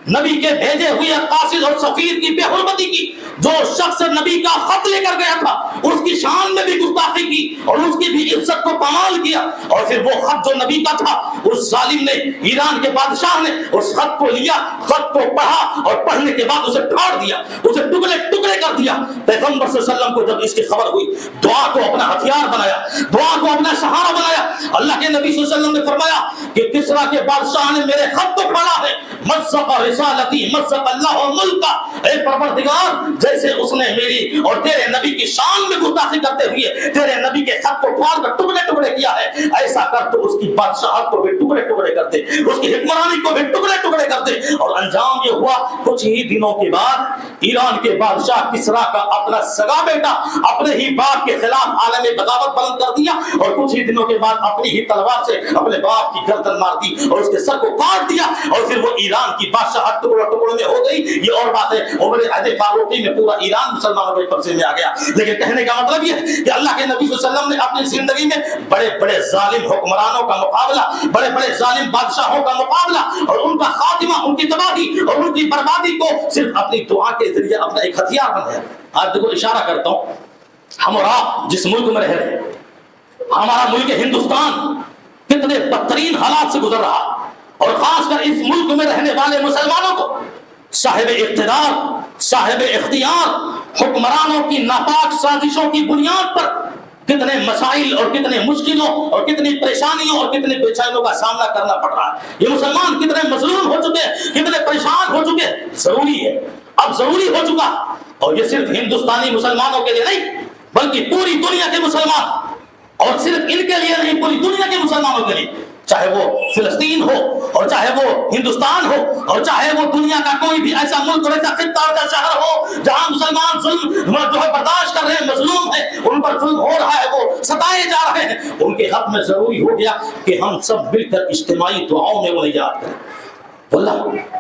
نبی کے بھیجے ہوئے قاصد اور سفیر کی بے حرمتی کی۔ جو شخص نبی کا خط لے کر گیا تھا اس کی شان میں بھی گستاخی کی اور اس کی بھی عزت کو پامال کیا، اور پھر وہ خط جو نبی کا تھا اس ظالم نے، ایران کے بادشاہ نے اس خط کو لیا، خط کو پڑھا، اور پڑھنے کے بعد اسے پھاڑ دیا، اسے ٹکڑے ٹکڑے کر دیا۔ پیغمبر صلی اللہ علیہ وسلم کو جب اس کی خبر ہوئی، دعا کو اپنا ہتھیار بنایا، دعا کو اپنا سہارا بنایا۔ اللہ کے نبی صلی اللہ علیہ وسلم نے فرمایا کہ کسریٰ کے بادشاہ نے میرے خط کو پڑھا ہے، مزق رسالتی مزق اللہ ملکا، اے پروردگار جیسے اس نے میری اور تیرے نبی کی شان میں گستاخی کرتے ہوئے تیرے نبی کے خط کو پھاڑ کر ٹکڑے ٹکڑے کیا ہے، ایسا کر تو اس کی بادشاہت کو بھی ٹکڑے ٹکڑے کر دے، اس کی حکمرانی کو بھی ٹکڑے ٹکڑے کر دے۔ اور انجام یہ ہوا، کچھ ہی دنوں کے بعد ایران کے بادشاہ کسریٰ کا اپنا سگا بیٹا اپنے ہی باپ کے خلاف عالم بغاوت بلند کر دیا، اور کچھ ہی دنوں کے بعد اپنی ہی تلوار سے اپنے باپ کی گردن مار دی اور اس کے سر کو کاٹ دیا، اور پھر وہ ایران کی بادشاہت ٹکڑوں ٹکڑوں میں ہو گئی۔ یہ اور بات ہے، عمر عہد فاروقی میں پورا ایران مسلمانوں کے قبضے میں آ گیا۔ لیکن کہنے کا مطلب یہ ہے کہ اللہ کے نبی صلی اللہ علیہ وسلم نے اپنی زندگی میں بڑے بڑے ظالم حکمرانوں کا مقابلہ، بڑے بڑے ظالم بادشاہوں کا مقابلہ اور ان کا خاتمہ، ان کی تباہی اور ان کی بربادی کو صرف اپنی دعا کے ذریعے اپنا ایک ہتھیار بنایا۔ آج دیکھو اشارہ کرتا ہوں، ہم اور آپ جس ملک میں رہ رہے ہیں، ہمارا ملک ہندوستان کتنے بدترین حالات سے گزر رہا، اور خاص کر اس ملک میں رہنے والے مسلمانوں کو صاحب اقتدار، صاحب اختیار حکمرانوں کی ناپاک سازشوں کی بنیاد پر کتنے مسائل اور کتنے مشکلوں اور کتنی پریشانیوں اور کتنے بے چینیوں کا سامنا کرنا پڑ رہا ہے۔ یہ مسلمان کتنے مظلوم ہو چکے ہیں، کتنے پریشان ہو چکے ہیں۔ ضروری ہے، اب ضروری ہو چکا، اور یہ صرف ہندوستانی مسلمانوں کے لیے نہیں بلکہ پوری دنیا کے مسلمان، اور صرف ان کے لیے نہیں، پوری دنیا کے مسلمانوں کے لیے، چاہے وہ فلسطین ہو اور چاہے وہ ہندوستان ہو اور چاہے وہ دنیا کا کوئی بھی ایسا ملک اور ایسا خطہ اور ایسا شہر ہو جہاں مسلمان ظلم جو ہے برداشت کر رہے ہیں، مظلوم ہیں، ان پر ظلم ہو رہا ہے، وہ ستائے جا رہے ہیں، ان کے حق میں ضروری ہو گیا کہ ہم سب مل کر اجتماعی دعاؤں میں انہیں یاد کریں۔ واللہ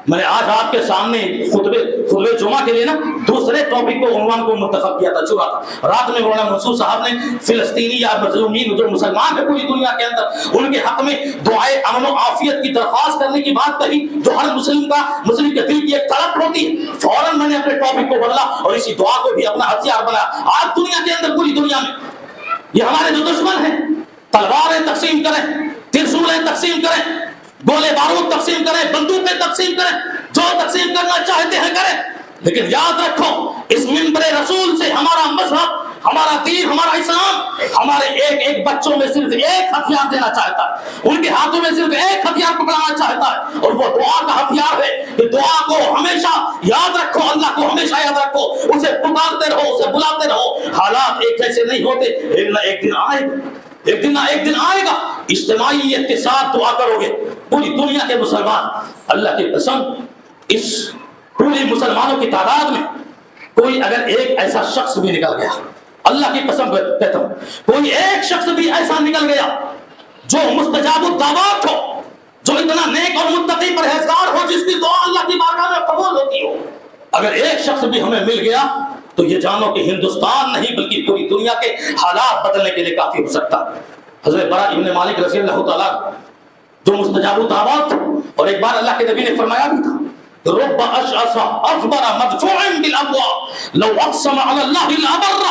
میں نے آج آپ کے سامنے خطبے جمعہ کے لیے نا دوسرے ٹاپک کو عنوان کو منتخب کیا تھا، چنا تھا۔ رات میں مولانا منصور صاحب نے فلسطینی یا مظلومین جو مسلمان ہیں پوری دنیا کے اندر، ان کے حق میں دعائے امن و عافیت کی درخواست کرنے کی بات کہی، جو ہر مسلم کے دل کی ایک طلب ہوتی ہے۔ فوراً میں نے اپنے ٹاپک کو بدلا اور اسی دعا کو بھی اپنا ہتھیار بنایا۔ آج دنیا کے اندر، پوری دنیا میں یہ ہمارے جو دشمن ہیں، تلواریں تقسیم کریں، ترسولیں تقسیم کریں، گولے بارود تقسیم کریں، بندوقیں تقسیم کریں، جو تقسیم کرنا چاہتے ہیں کریں، لیکن یاد رکھو اس منبر رسول سے ہمارا مذہب، ہمارا دین، ہمارا اسلام ہمارے ایک ایک بچوں میں صرف ایک ہتھیار دینا چاہتا ہے، ان کے ہاتھوں میں صرف ایک ہتھیار پکڑانا چاہتا ہے، اور وہ دعا کا ہتھیار ہے کہ دعا کو ہمیشہ یاد رکھو، اللہ کو ہمیشہ یاد رکھو، اسے پکارتے رہو، اسے بلاتے رہو۔ حالات ایک جیسے نہیں ہوتے، ایک نہ ایک دن آئے گا، ایک دن نہ ایک دن آئے گا، اجتماعیت کے ساتھ دعا کرو گے پوری دنیا کے مسلمان۔ اللہ کی قسم، اس پوری مسلمانوں کی تعداد میں کوئی اگر ایک ایسا شخص بھی نکل گیا اللہ کی قسم کہتا ہوں کوئی ایک شخص بھی ایسا نکل گیا جو مستجاب الدعوات ہو، جو اتنا نیک اور متقی پرہیزگار ہو، جس کی دعا اللہ کی بارگاہ میں قبول ہوتی ہو، اگر ایک شخص بھی ہمیں مل گیا تو یہ جانو کہ ہندوستان نہیں بلکہ پوری دنیا کے حالات بدلنے کے لیے کافی ہو سکتا ہے۔ حضرت برا ابن مالک رضی اللہ تعالیٰ جو مستجاب الدعوات، اور ایک بار اللہ کے نبی نے فرمایا بھی تھا رب اشعث اکبر مدفوع بالابواب لو اقسم علی اللہ لابر،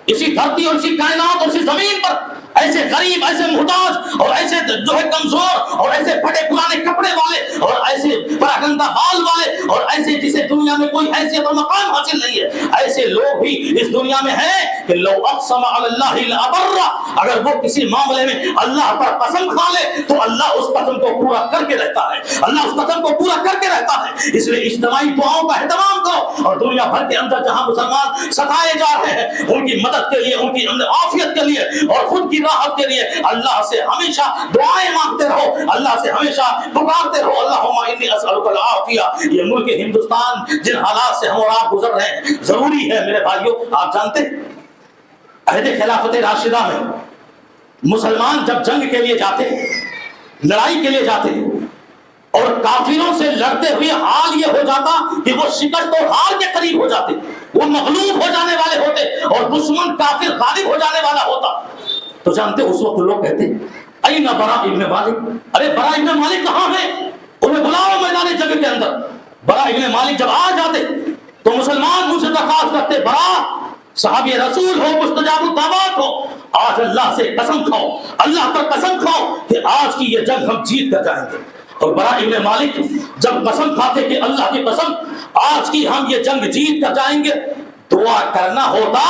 اسی دھرتی اور اسی کائنات اور اسی زمین پر ایسے غریب، ایسے محتاج اور ایسے جو ہے کمزور اور ایسے پھٹے پرانے کپڑے والے اور ایسے پراگندہ بال والے اور ایسے جسے دنیا میں کوئی حیثیت اور مقام حاصل نہیں ہے، ایسے لوگ بھی اس دنیا میں ہیں کہ لو اقسم علی اللہ لابر، اگر وہ کسی معاملے میں اللہ پر قسم کھا لے تو اللہ اس قسم کو پورا کر کے رہتا ہے، اللہ اس قسم کو پورا کر کے رہتا ہے۔ اس لیے اجتماعی دعاؤں کا اہتمام کرو، اور دنیا بھر کے اندر جہاں مسلمان ستائے جا رہے ہیں ان کی مدد کے لیے، ان کی عافیت کے لیے اور خود کی راحت کے لیے اللہ سے ہمیشہ دعائیں مانگتے رہو، اللہ سے ہمیشہ پکارتے رہو اللہم انی اسألک العافیہ۔ یہ ملک ہندوستان جن حالات سے ہم اور آپ گزر رہے ہیں، ضروری ہے میرے بھائیوں، آپ جانتے ہیں عہد خلافت راشدہ میں مسلمان جب جنگ کے لیے جاتے، لڑائی کے لیے جاتے اور کافروں سے لڑتے ہوئے حال یہ ہو جاتا کہ وہ شکست اور ہار کے قریب ہو جاتے، وہ مغلوب ہو جانے والے ہوتے اور دشمن کافر غالب ہو جانے والا ہوتا، تو جانتے اس وقت لوگ کہتے این برا ابن مالک، ارے برا ابن مالک کہاں ہے، انہیں بلاؤ میدان جنگ کے اندر۔ برا ابن مالک جب آ جاتے تو مسلمان ان سے درخواست کرتے برا صحابی رسول ہو، مستجاب الدعوات ہو، آج اللہ سے قسم کھاؤ، اللہ پر قسم کھاؤ کہ آج کی یہ جنگ ہم جیت کر جائیں گے۔ اور برا ابن مالک جب قسم کھاتے کہ اللہ کی قسم آج کی ہم یہ جنگ جیت کر جائیں گے، دعا کرنا ہوتا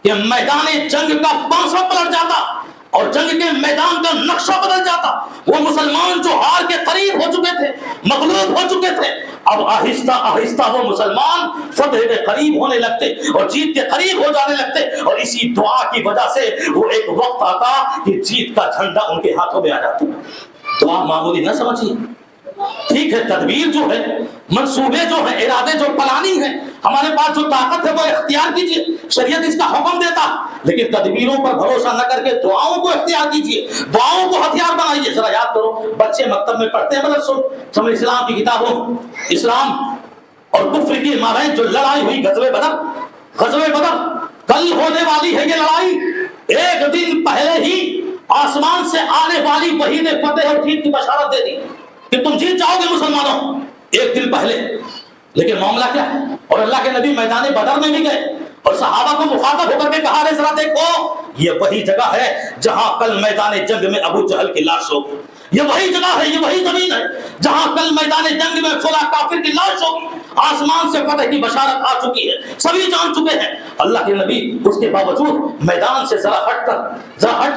کہ میدان جنگ کا پانسا پلٹ جاتا اور جنگ کے میدان کا نقشہ بدل جاتا۔ وہ مسلمان جو ہار کے قریب ہو چکے تھے، مغلوب ہو چکے تھے، اب آہستہ آہستہ وہ مسلمان فتح کے قریب ہونے لگتے اور جیت کے قریب ہو جانے لگتے، اور اسی دعا کی وجہ سے وہ ایک وقت آتا کہ جیت کا جھنڈا ان کے ہاتھوں میں آ جاتا۔ دعا معمولی نہ سمجھیے، ٹھیک ہے تدبیر جو ہے، منصوبے جو ہیں، ارادے جو پلاننگ ہے، ہمارے پاس جو طاقت ہے وہ اختیار کیجیے، شریعت اس کا حکم دیتا، لیکن تدبیروں پر بھروسہ نہ کر کے دعاؤں کو اختیار کیجیے، دعاؤں کو ہتھیار بنائیے۔ ذرا یاد کرو، بچے مکتب میں پڑھتے ہیں مطلب اسلام کی کتابوں، اسلام اور کفر کی مابین جو لڑائی ہوئی غزوہ بدر، کل ہونے والی ہے یہ لڑائی، ایک دن پہلے ہی آسمان سے آنے والی وحی نے فتح اور جیت کی بشارت دے دی کہ تم جیت جاؤ گے مسلمانوں، ایک دن پہلے۔ لیکن معاملہ کیا ہے، اور اللہ کے نبی میدان بدر میں بھی گئے اور صحابہ کو مخاطب ہو کر کے کہا رہے ذرا دیکھو یہ وہی جگہ ہے جہاں کل میدان جنگ میں ابو جہل کی لاش ہوگی، یہ وہی جگہ ہے، یہ وہی زمین ہے جہاں کل میدان جنگ میں فلاں کافر کی لاش ہوگی۔ آسمان سے فتح کی بشارت آ چکی ہے، سبھی جان چکے ہیں۔ اللہ کے نبی اس کے باوجود میدان سے ذرا ہٹ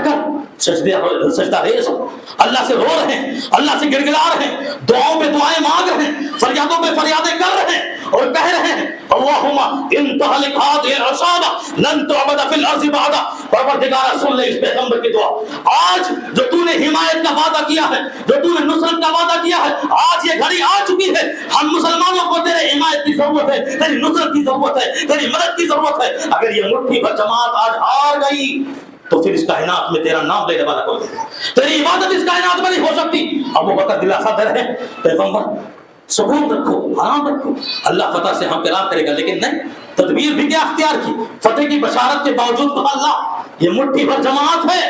کر سجدہ ریز ہو، اللہ سے رو رہے ہیں، اللہ سے گڑ گڑا رہے ہیں، دعاؤں پہ دعائیں مانگ رہے ہیں، فریادوں پہ فریادیں کر رہے ہیں اور کہہ رہے ہیں اللہم ان تہلک هذه العصابہ لن تعبد فی الارض بعد۔ پروردگار سن لے اس پیغمبر کی دعا، آج جو تو نے حمایت کا وعدہ کیا ہے، جو تو نے نصرت کا وعدہ کیا ہے، آج یہ گھڑی آ چکی ہے، ہم مسلمانوں کو تیرے حمایت کی ضرورت ہے، تیری نصرت کی ضرورت ہے، تیری مدد کی ضرورت ہے۔ اگر یہ مٹھی بھر جماعت آج ہار گئی تو پھر اس کائنات میں تیرا نام لینے والا کوئی نہیں، تیری عبادت اس کائنات میں نہیں ہو سکتی۔ ابو بکر دلاسا دے رہے پیغمبر سکون رکھو، آرام رکھو، اللہ فتح سے ہم کرام کرے گا، لیکن نہیں، تدبیر بھی کیا اختیار کی، فتح کی بشارت کے باوجود کہا اللہ یہ مٹھی بھر جماعت ہے،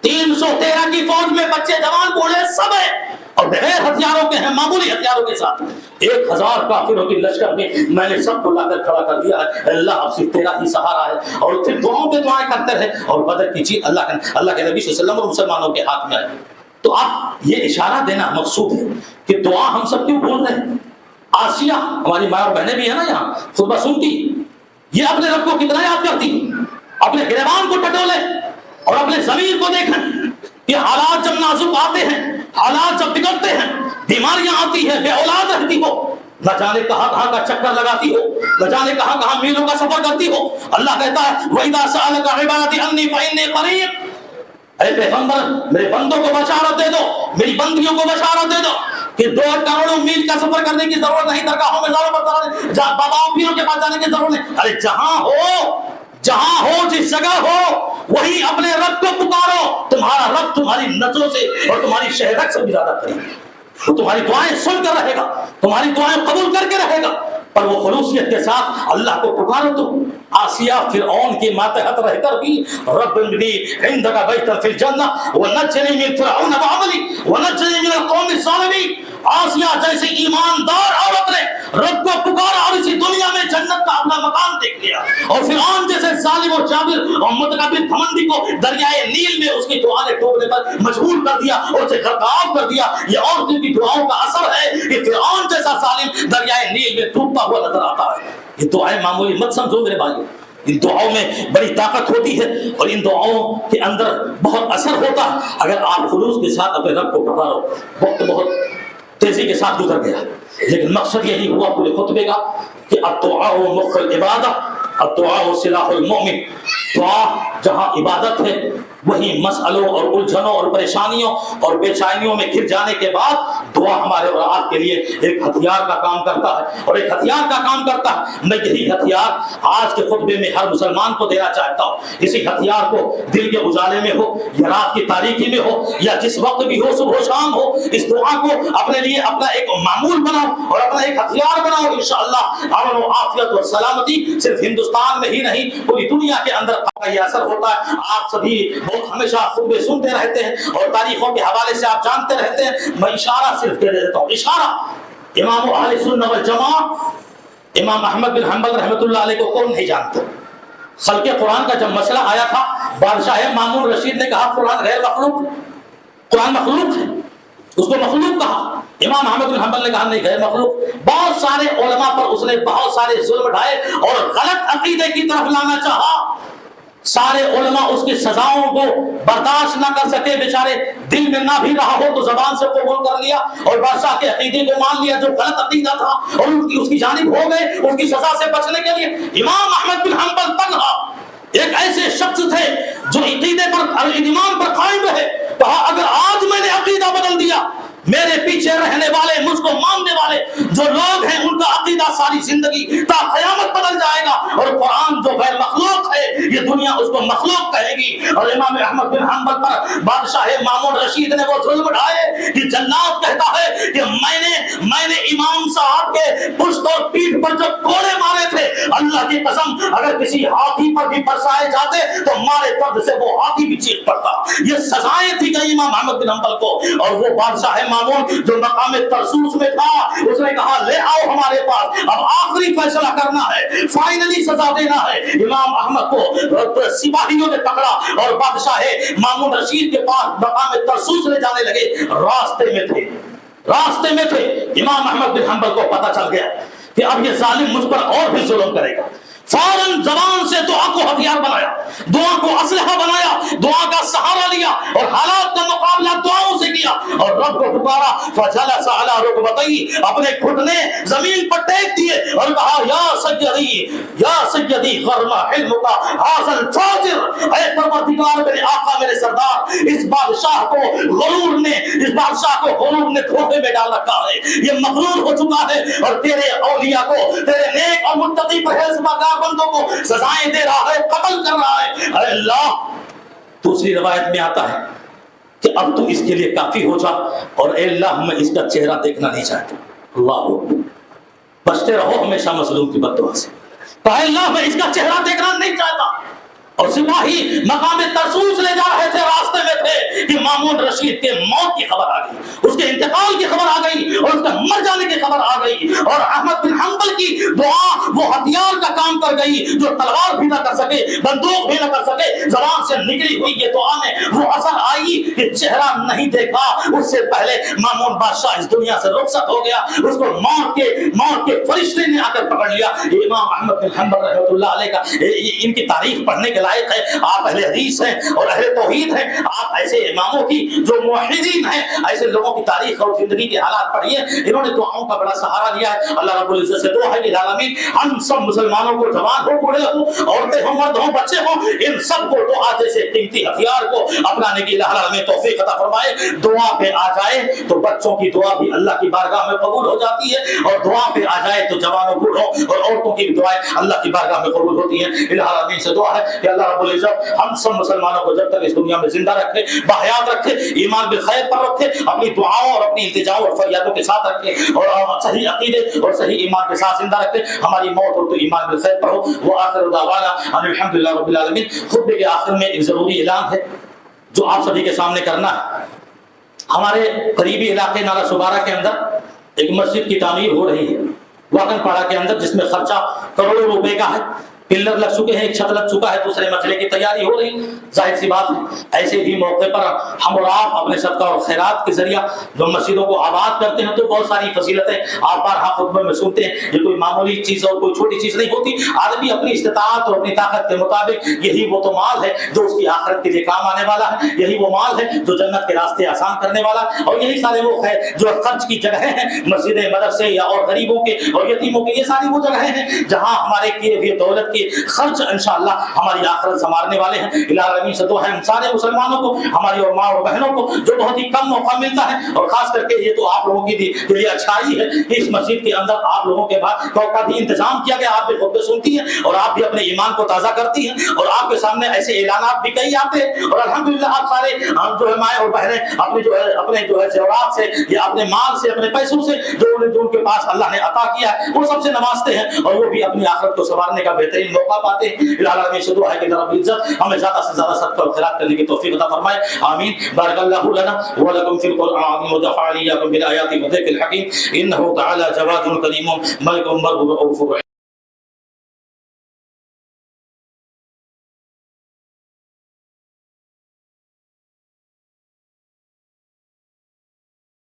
313 کی فوج میں بچے جوان بوڑھے سب ہیں اور بغیر ہتھیاروں کے ہیں، معمولی ہتھیاروں کے ساتھ 1000 کافروں کی لشکر میں نے سب کو لا کر کھڑا کر دیا ہے، اللہ اب صرف تیرا ہی سہارا ہے، اور پھر دعاؤں پہ دعائیں کرتے رہے اور بدر کی جیت اللہ کے نبی صلی اللہ علیہ وسلم اور مسلمانوں کے ہاتھ میں آئی۔ تو اب یہ اشارہ دینا مقصود ہے کہ دعا ہم سب کیوں بھول رہے ہیں۔ آسیہ ہماری ماں اور بہنیں بھی ہیں نا یہاں خطبہ سنتی، یہ اپنے رب کو کتنا یاد کرتی، اپنے گریبان کو ٹٹولے اور اپنے ضمیر کو دیکھیں کہ حالات جب نازک آتے ہیں، حالات جب بگڑتے ہیں، بیماریاں آتی ہیں، بے اولاد رہتی ہو، نہ جانے کہاں کہاں کا چکر لگاتی ہو، نہ جانے کہاں کہاں میلوں کا سفر کرتی ہو، اللہ کہتا ہے وَإِذَا سَأَلَكَ عِبَادِي عَنِّي فَإِنِّي قَرِيبٌ، اے پیغمبر میرے بندوں کو بشارت دے دو، میری بندیوں کو بشارت دے دو کہ 2 کروڑوں میل کا سفر کرنے کی ضرورت نہیں، درگاہوں میں زیادہ باباؤں پیروں کے پاس جانے کی ضرورت نہیں، ارے جہاں ہو جس جگہ ہو وہیں اپنے رب کو پکارو. تمہارا رب تمہاری نظروں سے اور تمہاری شہرت سے بھی زیادہ قریب ہے. وہ تمہاری دعائیں سن کر رہے گا, تمہاری دعائیں قبول کر کے رہے گا, پر وہ خلوصیت کے ساتھ اللہ کو پکارو. تو آسیہ فرعون کے ماتحت رہ کر بھی رب ابنی عندک بیتا فی الجنہ ونجنی من فرعون وعملی ونجنی من القوم الظالمین. آسیہ جیسے ایماندار عورت نے رب کو پکارا اور اسی دنیا میں جنت کا اپنا مقام دیکھ لیا, اور فرعون جیسے ظالم و جابر اور متکبر گھمنڈی کو دریائے نیل میں اس کی دعا نے ڈوبنے پر مجبور کر دیا اور اسے غرقاب کر دیا. یہ عورتوں کی دعاؤں کا اثر ہے کہ فرعون جیسا ظالم دریائے نیل میں ڈوبتا ہوا نظر آتا ہے. یہ دعائیں معمولی مت سمجھو میرے بھائیو, ان دعاؤں میں بڑی طاقت ہوتی ہے اور ان دعاؤں کے اندر بہت اثر ہوتا ہے اگر آپ خلوص کے ساتھ اپنے رب کو پکارو. وقت بہت تیزی کے ساتھ گزر گیا, لیکن مقصد یہی ہوا پورے خطبے کا کہ الدعاء مخ العبادہ, الدعاء سلاح المؤمن. دعا جہاں عبادت ہے وہیں مسئلوں اور الجھنوں اور پریشانیوں اور بے چینیوں میں گر جانے کے بعد دعا ہمارے اور آپ کے لیے ایک ہتھیار کا کام کرتا ہے اور ایک ہتھیار کا کام کرتا ہے. میں یہی ہتھیار آج کے خطبے میں ہر مسلمان کو دینا چاہتا ہوں. اسی ہتھیار کو دل کے اجالے میں ہو یا رات کی تاریکی میں ہو یا جس وقت بھی ہو, صبح و شام ہو, اس دعا کو اپنے لیے اپنا ایک معمول بناؤ اور اپنا ایک ہتھیار بناؤ. انشاءاللہ امن و عافیت و سلامتی صرف ہندوستان میں ہی نہیں پوری دنیا کے اندر کا یہ اثر ہوتا ہے. آپ سبھی بہت ہمیشہ خطبے سنتے رہتے ہیں اور تاریخوں کے حوالے سے آپ جانتے رہتے ہیں. میں اشارہ صرف دے دیتا ہوں, اشارہ. امام اہل سنت والجماعہ امام احمد بن حنبل رحمۃ اللہ علیہ کو کون نہیں جانتا؟ خلق قرآن کا جب مسئلہ آیا تھا بادشاہ مامون رشید نے کہا قرآن غیر مخلوق, قرآن مخلوق ہے, اس کو مخلوق کہا. امام احمد بن حنبل نے کہا نہیں غیر مخلوق. بہت سارے علماء پر اس نے بہت سارے ظلم ڈھائے اور غلط عقیدے کی طرف لانا چاہا. سارے علماء اس کی سزاؤں کو برداشت نہ کر سکے, بیچارے دل میں نہ بھی رہا ہو تو زبان سے قبول کر لیا اور بادشاہ کے عقیدے کو مان لیا جو غلط عقیدہ تھا اور اس کی جانب ہو گئے اس کی سزا سے بچنے کے لیے. امام احمد بن حنبل تنہا ایک ایسے شخص تھے جو عقیدے پر ایمان پر قائم رہے. کہا اگر آج میں نے عقیدہ بدل دیا میرے پیچھے رہنے والے مجھ کو ماننے والے جو لوگ ہیں ان کا عقیدہ ساری زندگی تا قیامت بدل جائے گا, اور قرآن جو غیر مخلوق ہے یہ دنیا اس کو مخلوق کہے گی. اور امام احمد بن حنبل پر بادشاہ مامون رشید نے وہ ظلم ڈھائے کہ جنات کہتا ہے کہ میں نے امام صاحب کے پشت اور پیٹھ پر جو کوڑے مارے تھے اللہ کی قسم اگر کسی ہاتھی پر بھی برسائے جاتے تو مارے درد سے وہ ہاتھی بھی چیخ پڑتا. یہ سزائیں تھی گئی امام احمد بن حنبل کو. اور وہ بادشاہ جو مقام ترسوس میں تھا اس نے کہا لے آؤ ہمارے پاس, اب آخری فیصلہ کرنا ہے, فائنلی سزا دینا ہے. امام احمد کو سپاہیوں نے پکڑا اور بادشاہ مامون رشید کے پاس مقام ترسوس لے جانے لگے. راستے میں تھے امام احمد بن حنبل کو پتہ چل گیا کہ اب یہ ظالم مجھ پر اور بھی ظلم کرے گا. فوراً زبان سے دعا کو ہتھیار بنایا, دعا کو اسلحہ بنایا, دعا کا سہارا لیا اور حالات کا مقابلہ دعاؤں سے کیا اور رب کو پکارا. فجلس علی رکبتیہ, اپنے گھٹنے زمین پر ٹیک دیے اور کہا یا سیدی غرم حلمک ھذا الفاجر, اے پروردگار میرے آقا میرے سردار, اس بادشاہ کو غرور نے دھوکے میں ڈال رکھا ہے, یہ مغرور ہو چکا ہے اور تیرے اولیاء کو, تیرے نیک اور متقی پرہیزگار بندوں کو سزائیں دے رہا ہے, قتل کر رہا ہے. اے اللہ, دوسری روایت میں آتا ہے کہ اب تو اس کے لیے کافی ہو جا اور اے اللہ میں اس کا چہرہ دیکھنا نہیں چاہتا. اللہ بچتے رہو ہمیشہ مظلوم کی بد دعا سے. اے اللہ میں اس کا چہرہ دیکھنا نہیں چاہتا. اور سپاہی مقام ترسوس لے جا رہے تھے, راستے میں تھے کہ مامون رشید کے موت کی خبر آ گئی, اس کے انتقال کی خبر آ گئی اور اس کے مر جانے کی خبر آ گئی. اور احمد بن حنبل کی دعا وہ ہتھیار کا کام کر گئی جو تلوار بھی نہ کر سکے, بندوق بھی نہ کر سکے. زبان سے نکلی ہوئی یہ دعا میں وہ اثر آئی کہ چہرہ نہیں دیکھا اس سے پہلے مامون بادشاہ اس دنیا سے رخصت ہو گیا. اس کو موت کے فرشتے نے آ کر پکڑ لیا. امام احمد بن حنبل رحمۃ اللہ علیہ کا ان کی تعریف پڑھنے کے لائق ہے، آپ اہل حدیث ہیں اور اہل توحید ہیں، آپ ایسے اماموں کی جو موحدین ہیں، ایسے لوگوں کی تاریخ اور زندگی کے حالات پڑھیے، انہوں نے دعاؤں کا بڑا سہارا لیا ہے۔ اللہ رب العزت سے دعا ہے کہ العالمین ہم سب مسلمانوں کو، جوان ہو بوڑھے ہوں، عورتیں ہوں مرد ہوں بچے ہوں، ان سب کو دعا جیسے قیمتی ہتھیار کو اپنانے کی اللہ العالمین توفیق عطا فرمائے۔ دعا پہ آ جائے تو بچوں کی دعا بھی اللہ کی بارگاہ میں قبول ہو جاتی ہے، اور دعا پہ آ جائے تو جوانوں بوڑھوں اور عورتوں کی دعائیں اللہ کی بارگاہ میں قبول ہوتی ہیں۔ اللہ العالمین سے دعا ہے کہ اللہ رب العزت ہم سب مسلمانوں کو جب تک اس دنیا میں زندہ رکھے، باحیات رکھے، ایمان بالخیر پر رکھے، اپنی دعاؤں اور اپنی التجاؤں اور فریادوں کے ساتھ رکھے، اور صحیح عقیدے اور صحیح ایمان کے ساتھ زندہ رکھے۔ ہماری موت ہو تو ایمان بالخیر پر ہو۔ وہ آخر دعوانا ان الحمدللہ رب العالمین۔ خطبے کے آخر میں ایک ضروری اعلان ہے جو آپ سبھی کے سامنے کرنا ہے۔ ہمارے قریبی علاقے نالا سبارہ کے اندر ایک مسجد کی تعمیر ہو رہی ہے واگن پاڑا کے اندر، جس میں خرچہ کروڑوں روپے کا ہے۔ پلر لگ چکے ہیں، ایک چھت لگ چکا ہے، دوسرے مسئلے کی تیاری ہو رہی۔ ظاہر سی بات ہے ایسے ہی موقع پر ہم اور آپ اپنے صدقہ اور خیرات کے ذریعہ جو مسجدوں کو آباد کرتے ہیں تو بہت ساری فضیلتیں آپ بارہا خطبے میں سنتے ہیں۔ یہ کوئی معمولی چیز اور کوئی چھوٹی چیز نہیں ہوتی۔ آدمی اپنی استطاعت اور اپنی طاقت کے مطابق، یہی وہ تو مال ہے جو اس کی آخرت کے لیے کام آنے والا ہے، یہی وہ مال ہے جو جنت کے راستے آسان کرنے والا، اور یہی سارے وہ ہے جو خرچ کی جگہیں ہیں، مسجدیں، مدرسے یا اور غریبوں کے اور یتیموں کے، یہ ساری وہ جگہیں ہیں جہاں ہمارے کیے ہوئے دولت کے خرچ انشاءاللہ ہماری آخرت سنوارنے والے ہیں۔ الہ العالمین سے دعا ہے ہم سارے مسلمانوں کو، ہماری اور ماں اور بہنوں کو جو بہت ہی کم موقع ملتا ہے، اور خاص کر کے یہ تو آپ لوگوں کی کے لیے اچھائی ہے کہ اس مسجد کے اندر آپ لوگوں کے بعد کا بھی انتظام کیا گیا، آپ بھی خطبے سنتی ہیں اور آپ بھی اپنے ایمان کو تازہ کرتی ہیں، اور آپ کے سامنے ایسے اعلانات بھی کئی آتے ہیں، اور الحمدللہ آپ سارے جو ہے مائیں اور بہنیں اپنے جو ہے زیورات سے یا اپنے مال سے، اپنے پیسوں سے جو ان کے پاس اللہ نے عطا کیا ہے وہ سب سے نوازتے ہیں، اور وہ بھی اپنی آخرت کو سنوارنے کا بہترین موقع پاتے ہیں۔ الہ العالمین سے دعا ہے کہ رب العزت ہمیں زیادہ سے زیادہ صدقہ اور خیرات کرنے کی توفیق عطا فرمائے، آمین۔ بارک اللہ لنا ولکم فی القرآن العظیم ونفعني وإياكم بالآیات والذکر الحکیم، انہ تعالی جواد کریم ملک مرحوم رؤوف رحیم۔